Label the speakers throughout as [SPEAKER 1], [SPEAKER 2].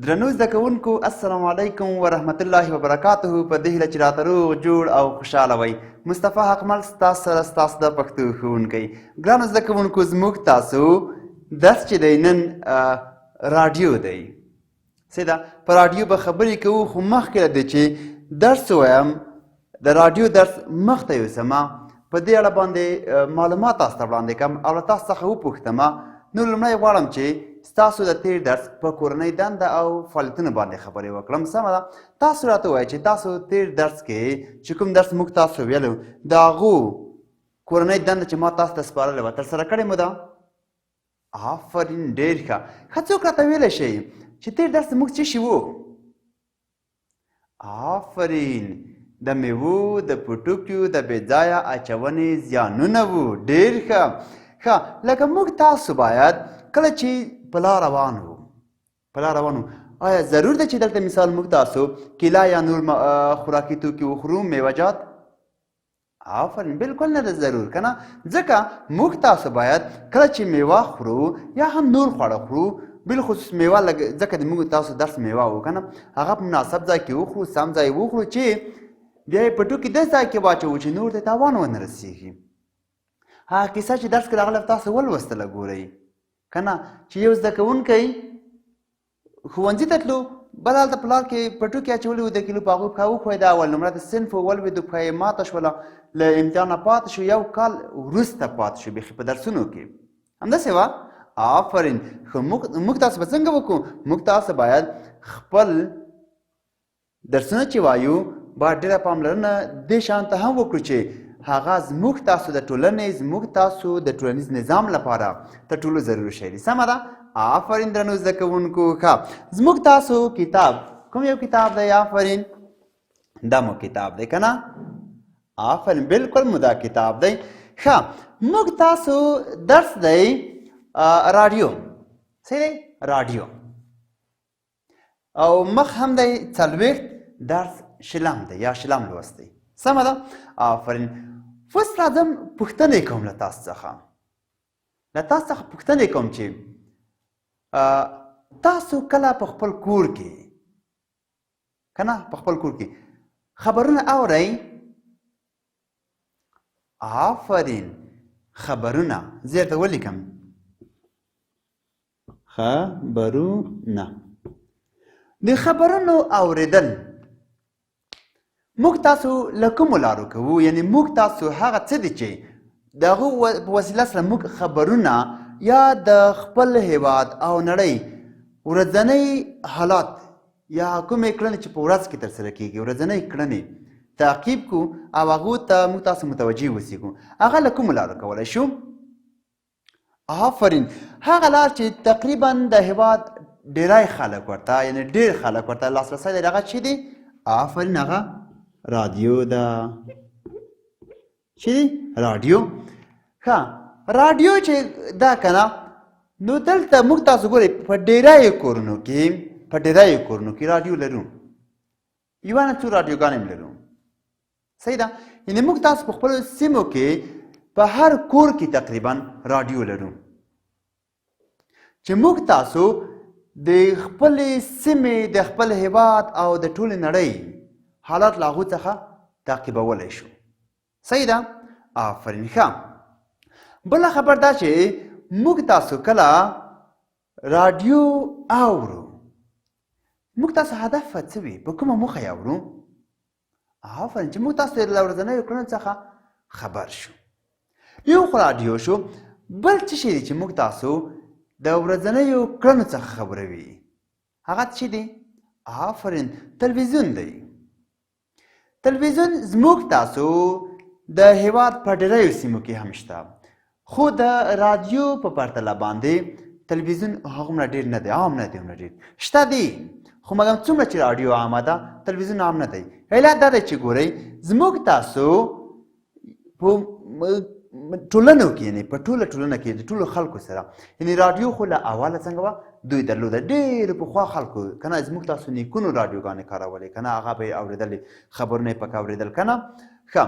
[SPEAKER 1] درنو زده کوونکو السلام علیکم ورحمت الله وبرکاته. په دې هیله چې راته روغ جوړ او خوشحاله وئ. مصطفی حقمل ستاسو سره ستاسو د پښتو ښوونکی. ګرانو زده کوونکو زموږ تاسو درس چې دی نن راډیو دی. څه ده په راډیو به خبرې کوو، خو مخکې له دې چې درس ووایم د راډیو درس مخته یوسمه په دې اړه باندې معلومات تاسو ته وړاندې کړم او له تاسو څخه وپوښتمه. نو لومړی غواړم چې ستاسو د تیر درس په کورنۍ دنده او فعالیتونو باندې خبرې وکړم. سمه ده، تاسو راته ووایئ چې تاسو تیر درس کې چې کوم درس موږ تاسو ویلو د هغو کورنۍ دنده چې ما تاسو ته سپارلې وه ترسره کړې مو ده؟ آفرین، ډېر ښه. ښه څوک راته ویلی شئ چې تیر درس موږ څه شي وو؟ آفرین، د میوو د پوټکیو د بېځایه اچونې زیانونه وو. ډېر ښه. ښه، لکه موږ تاسو باید کله چې په لار روان وو آیا ضرور ده چې دلته مثال موږ تاسو کیله یا نور خوراکي توکي وخورو، میوه‌جات؟ آفرین، بالکل نه ده ضرور، که نه؟ ځکه موږ تاسو باید کله چې میوه خورو یا هم نور خواړه خورو، بالخصوص میوه ځکه د موږ تاسو درس میوه وو که نه، هغه په مناسب ځای کې وخورو، سم ځای وخورو چې بیا یې په ټوکي داسې ځای کې واچوو چې نور ته تاوان ونه رسېږي. هغه کیسه چې درس کې راغله تاسو ولوستله ګورئ که نه، چې یو زده کوونکی ښوونځي ته تلو، بل هلته په لار کې پټوکي اچولي وو، د کیلو په هغوی پښه وښویده، اول نمره د صنف ولوېدو، پښه یې ماته شوله، له امتحانه پاتې شو، یو کال وروسته پاتې شو بیخي په درسونو کې. همداسې وه؟ آفرین. ښه، موږ تاسو به څنګه وکړو؟ موږ تاسو باید خپل درسونه چې وایو باید ډېره پاملرنه دې شیانو ته هم وکړو چې هغه زموږ تاسو د ټولنې، زموږ تاسو د ټولنیز نظام لپاره تر ټولو ضروري شی دی. سمه ده؟ آفرین درنو زده کوونکو. ښه، زموږ تاسو کتاب کوم یو کتاب دی؟ آفرین، دا مو کتاب دی که نه؟ آفرین، بالکل مو دا کتاب دی. ښه، موږ تاسو درس دی راډیو. څه دی؟ راډیو. او مخ هم دی 40 درس شلم دی یا شلم لوست دی. سمه ده؟ آفرین. اوس راځم پوښتنې کوم له تاسو څخه پوښتنې کوم چې تاسو کله په خپل کور کې که نه په خپل کور کې خبرونه اورئ؟ آفرین، خبرونه. زه درته ولیکم خبرونه. د خبرونو اورېدل موږ تاسو له کومو لارو کوو؟ یعنې موږ تاسو هغه څه دي چې د هغو په وسیله سره موږ خبرونه یا د خپل هیواد او نړۍ ورځنی حالات یا کومې کړنې چې په ورځ کې ترسره کیږي، ورځنۍ کړنې تعقیب کو او هغو ته موږ تاسو متوجه اوسېږو، هغه له کومو لارو کولی شو؟ آفرین، هغه لار چې تقریبا د هیواد ډېری خلک ورته یعنې ډېر خلک ورته لاسرسی لري، هغه چې دی؟ آفرین، هغه راډیو ده. چې دی؟ راډیو. ښه، راډیو چې دا که نه، نو دلته موږ تاسو ګورئ په ډېریو کورونو کې راډیو لرو، یوه نه څو راډیوګانې هم لرو. صحیح ده؟ یعنې موږ تاسو په خپلو سیمو کې په هر کور کې تقریبا راډیو لرو چې موږ تاسو د خپلې سیمې، د خپل هیواد او د ټولې نړۍ حالات له هغو څخه تعقیبولی شو. صحیح ده؟ آفرین. ښه، بله خبر دا چې موږ تاسو کله راډیو اورو، موږ تاسو هدف څه وي؟ په کومه موخه یې اورو؟ آفرین، چې موږ تاسو له ورځنیو کړنو څخه خبر شو. یو خو راډیو شو، بل څه شی دی چې موږ تاسو د ورځنیو کړنو څخه خبروي؟ هغه څه دی؟ آفرین، تلویزیون دی. تلویزیون زموږ تاسو د هیواد په ډېریو سیمو کې هم شته، خو د راډیو په پرتله باندې تلویزیون هغومره ډېر نه دی، عام نه دی، هغومره ډېر شته دی، خو مګر څومره چې راډیو عامه ده تلویزیون عام نه دی. علت دا دی چې ګورئ زموږ تاسو په ټولنو کې، یعنې په ټوله ټولنه کې د ټولو خلکو سره، یعنې راډیو خو له اوله څنګه وه دوی درلوده، ډېرو پخوا خلکو که نه زموږ تاسو نیکونو راډیوګانې کارولې که نه، هغه به یې اورېدلې، خبرونه یې پکې اورېدل که نه. ښه،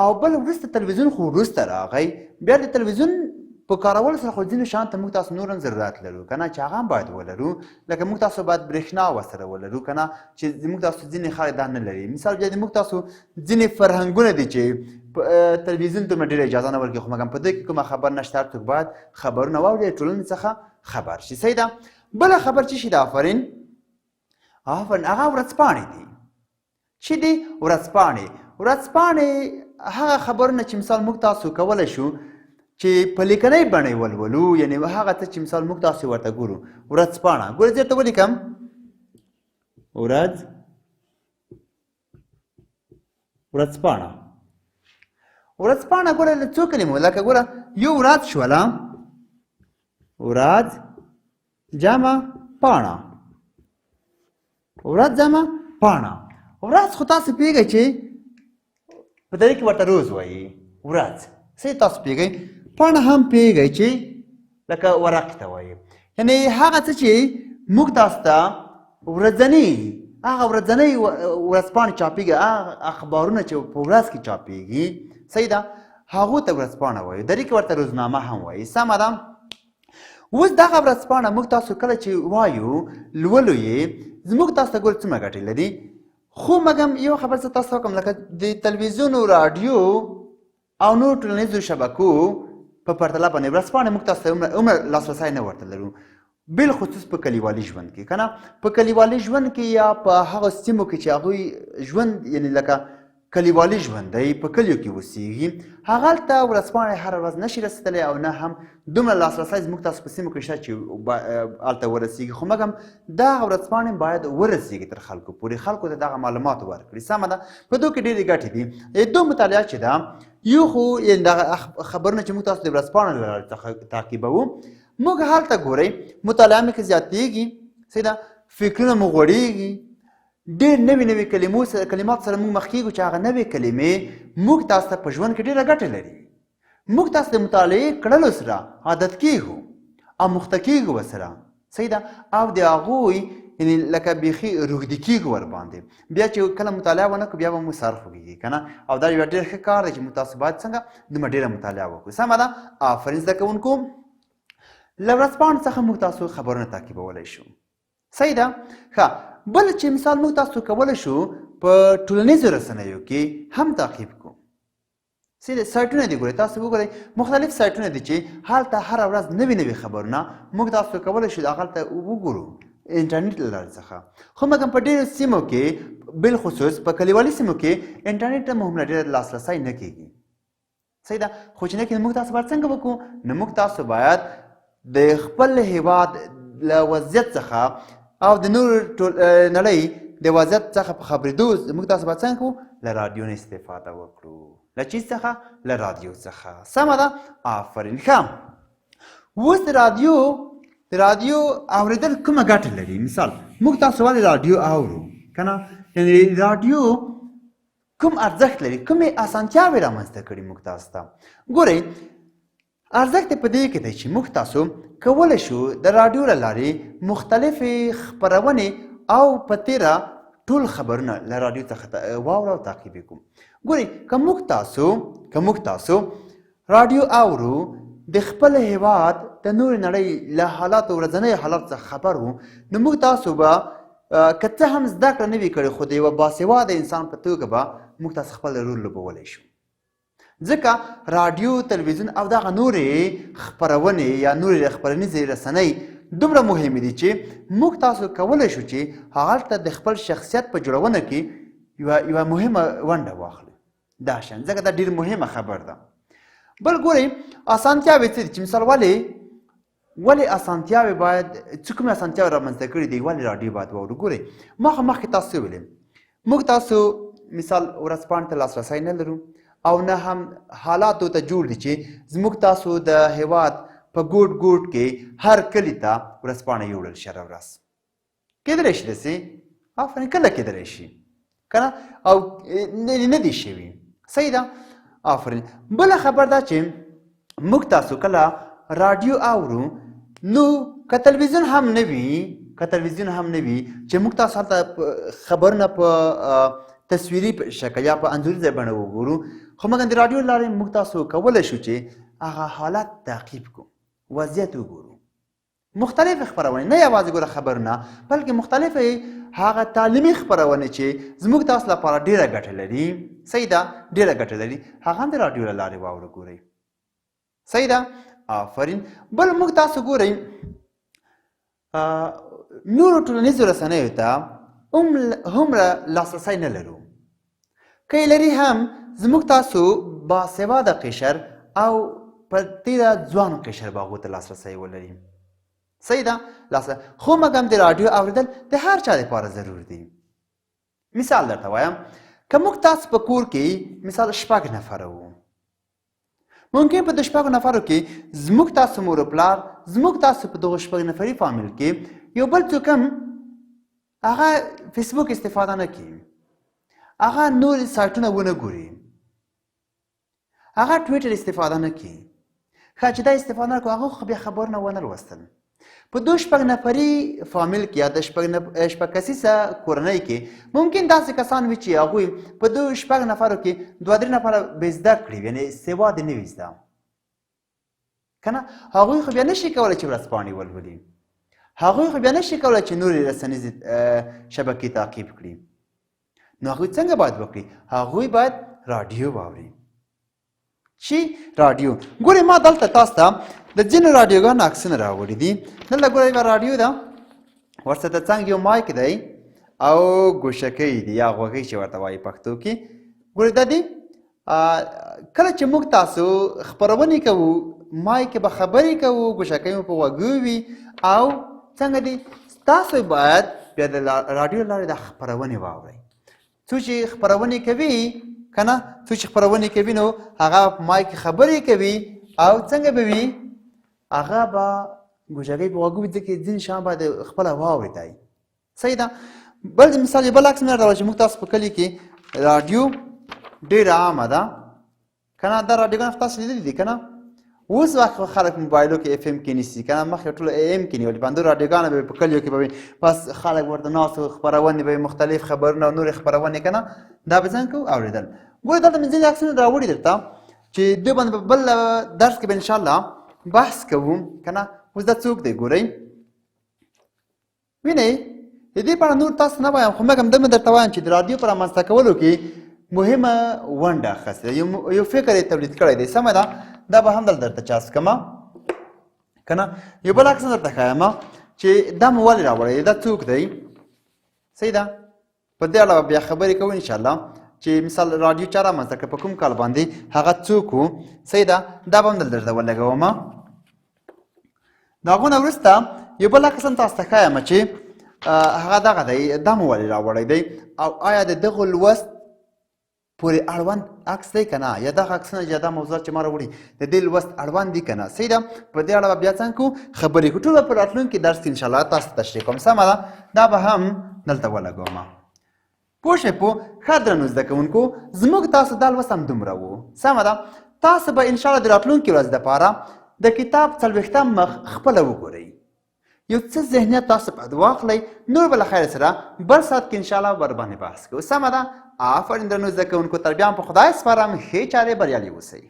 [SPEAKER 1] او بل وروسته تلویزیون خو وروسته راغی، بیا د تلویزیون په کارولو سره خو ځینو شیانو ته موږ تاسو نور هم ضرورت لرو که نه چې هغه هم باید ولرو لکه موږ تاسو باید برېښنا ورسره ولرو که نه چې موږ تاسو ځینې خلک دا نه لري مثال بیا موږ تاسو ځینې فرهنګونه دي چې تلویزیون ته ډېره اجازه نه ورکوي خو مګر په دې کې کومه خبر نشته هر څوک باید خبرونه واوري ټولنې څخه خبر شي صحیح ده بله خبر چې شي د آفرین هغه ورځپاڼې دي چې دي ورځپاڼې هغه خبرونه چې مثال موږ تاسو کولی شو چې په لیکنۍ بڼه یې ولولو یعنې هغه څه چې مثال موږ تاسو ورته ګورو ورځپاڼه ګوره زه درته ولیکم ورځپاڼه ګوره له څو کلمو لکه ګوره یو ورځ شوله ورځ جمع پاڼه ورځ خو تاسو پوهېږئ چې په دې کې ورته روز وایي ورځ صحیح تاسو پوهېږئ پاڼه هم پوهېږئ چې لکه ورق ته وایي یعنې هغه څه چې موږ تاسو ته ورځنی ورځپاڼې چاپېږي هغه اخبارونه چې په ورځ کې چاپېږي صحیح ده هغو ته ورځپاڼه وایي درې کې ورته روزنامه هم وایي سمه ده اوس دغه ورځپاڼه موږ تاسو کله چې وایو لولو یې زموږ تاسو ته ګوره څومره ګټې لري خو مګم یو خبر زه تاسو ته وکړم لکه د تلویزیون او راډیو او نور ټولنیزو شبکو په پرتله باندې ورځپاڼې موږ تاسو ته عمر لاسرسی نه ورته لرو بالخصوص په کلیوالي ژوند کې که نه په کلیوالي ژوند کې یا په هغه سیمو کې چې هغوی ژوند یعنې لکه کلیوالي ژوند دی په کلیو کې اوسېږي هغلته ورځپاڼې هره ورځ نشي رسېدلی او نه هم دومره لاسرسی زموږ تاسو په سیمو کې شته چې هلته ورسېږي خو مګم دغه ورځپاڼې باید ورسېږي تر خلکو پورې خلکو ته دغه معلومات ورکړي سمه ده په دو کې ډېرې ګټې دي دو مطالعه چې ده یو خو دغه خبرونه چې موږ تاسو د ورځپاڼو له لارې تعقیبوو موږ هلته ګورئ مطالعه مې که زیاتېږي صحیح ده فکرونه مو غوړېږي ډېر نوي کلمات سره موږ مخ کېږو چې هغه نوې کلمې موږ تاسو ته په ژوند کې ډېره ګټه لري موږ تاسو د مطالعې کړلو سره عادت کېږو او مخته کېږو ورسره صحیح ده او د هغوی یعنې لکه بیخي روږدي کېږو ورباندې بیا چې کله مطالعه ونه کړو بیا به مو سر خوږېږي که نه او دا یو ډېر ښه کار دی چې موږ تاسو باید څنګه دومره ډېره مطالعه وکړو سمه ده آفرین زده کوونکو له ورځپاڼو څخه موږ تاسو خبرونه تعقیبولی شو صحیح ده ښه بل چې مثال موږ تاسو کولی شو په ټولنیزو رسنیو کې هم تعقیب کړو صحیح سایټونه دي ګورئ تاسو وګورئ مختلف سایټونه دي چې هلته هره ورځ نوي خبرونه موږ تاسو کولی شو هغلته وګورو انټرنیټ له لارې څخه خو مګر په ډېرو سیمو کې بالخصوص په کلیوالي سیمو کې انټرنیټ ته مو هم ډېر لاسرسی نه کېږي صحیح ده خو چې نه کېږي موږ تاسو باید څنګه وکړو نو موږ تاسو باید د خپل هېواد له وضعیت څخه او د نور نړۍ د وضعیت څخه په خبرېدو موږ تاسو باید څنګه کوو له راډیو نه استفاده وکړو له چیز څخه له راډیو څخه سمه ده آفرین ښه اوس د راډیو اورېدل کومه ګټه لري مثال موږ تاسو ولې راډیو اورو که نه یعنې راډیو کوم ارزښت لري کومې اسانتیاوې رامنځته کړي موږ تاسو ته ګورئ ارزښت یې په دې کې دی چې موږ تاسو کولی شو د راډیو له لارې مختلفې خپرونې او په تېره ټول خبرونه له راډیو څخه واورو او تعقیب یې کړو ګورئ که موږ تاسو راډیو اورو د خپل هېواد د نورې نړۍ له حالاتو ورځنیو حالاتو څخه خبر وو نو موږ تاسو به که څه هم زده کړه نه وي کړې خو د یوه باسواده انسان په توګه به موږ تاسو خپل رول لوبولی شو ځکه راډیو تلویزیون او دغه نورې خپرونې یا نورې خپرنیزې رسنۍ دومره مهمې دي چې موږ تاسو کولی شو چې هغلته د خپل شخصیت په جوړونه کې یوه مهمه ونډه واخلو دا شان ځکه دا ډېر مهمه خبر ده بل ګورئ اسانتیاوې څه دي چې مثال ولې اسانتیاوې باید څه کومې اسانتیاوې رامنځته کړي دي ولې راډیو باید واورو ګورئ مخکې تاسو ویلې موږ تاسو مثال ورځپاڼې ته لاسرسی نه لرو او نه هم حالاتو ته جوړ دي چې زموږ تاسو د هېواد په ګوټ کې هر کلي ته ورځپاڼه یوړل شي هره ورځ کېدلی شي داسې آفرین کله کېدلی شي که نه او نه دي شوي صحیح ده آفرین بله خبر ده چې موږ تاسو کله راډیو اورو نو که تلویزیون هم نه وي چې موږ تاسو هلته خبرونه په تصویري شکل یا په انځوریزه بڼه وګورو خو مګر د راډیو له لارې موږ تاسو کولی شو چې هغه حالت تعقیب کو، وضعیت وګورو. مختلف خبرونه نه یوازې ګوره خبرونه، بلکې مختلف هغه تعلیمي خبرونه چې زموږ تاسو لپاره ډیره ګټه لري، صحیح ده، ډیره ګټه لري، هغه هم د راډیو له لارې واوره ګورئ. صحیح ده؟ آفرین. بل موږ تاسو ګورئ نورو ټولنیزو رسنیو ته هومره لاسرسی نه لرو. که یې لري هم زموږ تاسو باسواده قشر او په تیره ځوان قشر به هغو ته لاسرسی ولري. صحیح ده؟ خو مګم د راډیو اورېدل د هر چا لپاره ضرور دي. مثال درته وایم، که موږ تاسو په کور کې مثال 6 نفره وو، ممکن په د 6 نفرو کې زموږ تاسو مور و پلار زموږ تاسو په دغه 6 نفري فامیل کې یو بل څوک هم هغه فیسبوک استفاده نه کوي، هغه نور سایټونه ونه ګوري، هغه ټویټر استفاده نه کوي. ښه چې دا استفاده نه کوي، هغه خو بیا خبرونه ونه لوستل. په دو 6 نفري فامیل کې یا د 6 کسیزه کورنۍ کې ممکن داسې کسان وي چې هغوی په دو 6 نفرو کې 2-3 نفره به زده کړي، یعنې سوا دې نه وي زده، که نه؟ هغوی خو بیا نشي کولی چې ورځپاڼې ولولي، هغوی خو بیا نشي کولی چې نورې رسنیزې شبکې تعقیب کړي. نو هغوی څنګه باید وکړي؟ هغوی باید راډیو واوري. چې راډیو ګورئ، ما دلته تاسو ته د ځینو راډیوګانو عکسونه راوړي دي. دلته ګورئ یوه راډیو ده، ورسره څنګ یو مایک دی او ګوشکۍ دي یا غوږۍ چې ورته وایي پښتو کې. ګورئ دا دي کله چې موږ تاسو خپرونې کوو، مایک به خبرې کوو، ګوشکۍ مو په غوږو وي او څنګه دي، تاسو باید بیا د راډیو لارې د خپرونې واورئ. څوک چې خپرونې کوي که نه، څوک چې خپرونې کوي نو هغه په مایک خبرې کوي او څنګه به وي، هغه به ګوشکۍ په غوږو وي، ځکه ځینې شیان باید خپله واورېدی. صحیح ده؟ بل مثال یو بل عکس مې راوړی چې موږ تاسو په کلي کې راډیو ډېره عامه ده که نه، دا راډیوګانې تاسو لیدلي دي که نه؟ اوس وخت خلک موبایلو کې FM کې نیسي که نه، مخکې ټوله AM کې نیولي، په همدو راډیوګانو به په کلیو کې به وي، بس خلک ورته ناست وو، خپرونې به مختلف خبرونه او نورې خپرونې که نه، دا به څنګه کوو؟ اورېدل. ګورې دلته مې ځینې عکسونه راوړي درته چې دوی باندې په بل درس کې به انشاءالله بحث کوو که نه. اوس دا څوک دی ګورئ، وینئ؟ د دې په اړه نور تاسو نه وایم، خو مګم دمې درته وایم چې د راډیو په رامنځته کولو کې مهمه ونډه اخیستې ده، یو فکر یې تولید کړی دی. سمه ده؟ دا به هم دلته درته چاسپ کړمه که نه. یو بل عکس درته ښایم چې دا مو ولې راوړی دی، دا څوک دی؟ صحیح ده؟ په دې اړه بیا خبرې کوو انشاءالله چې مثال راډیو چا رامنځته کړه، په کوم کال باندې، هغه څوک و. صحیح ده؟ دا به هم دلته درته ولګوم. د هغو نه وروسته یو بل عکس هم تاسو ته ښایم چې هغه دغه دی، دا مو ولې راوړی دی او آیا د دغو لوست پورې اړوند عکس دی که نه، یا دغه عکسونه یا دا موضوعات چې ما راوړي د دې لوست اړوند دي که نه. صحیح ده؟ په دې اړه به بیا څنګه کوو؟ خبرې کوو. ټول به په راتلونکي درس کې انشاءالله تاسو ته تشریح کوم. سمه ده؟ دا به هم دلته ولګوم. پوه شئ؟ ښه درنو زده کوونکو، زموږ تاسو دا لوست هم دومره و. سمه ده؟ تاسو به انشاءالله د راتلونکي ورځ دپاره د کتاب 40 مخ خپله وګورئ، یو څه ذهنیت تاسو باید واخلئ، نور به له خیر سره بل ساعت کې انشاءالله ورباندې بحث کوو. سمه ده؟ آفرین درنو زده کوونکو، تر بیا هم په خدای سپارم، ښې چارې بریالي اوسئ.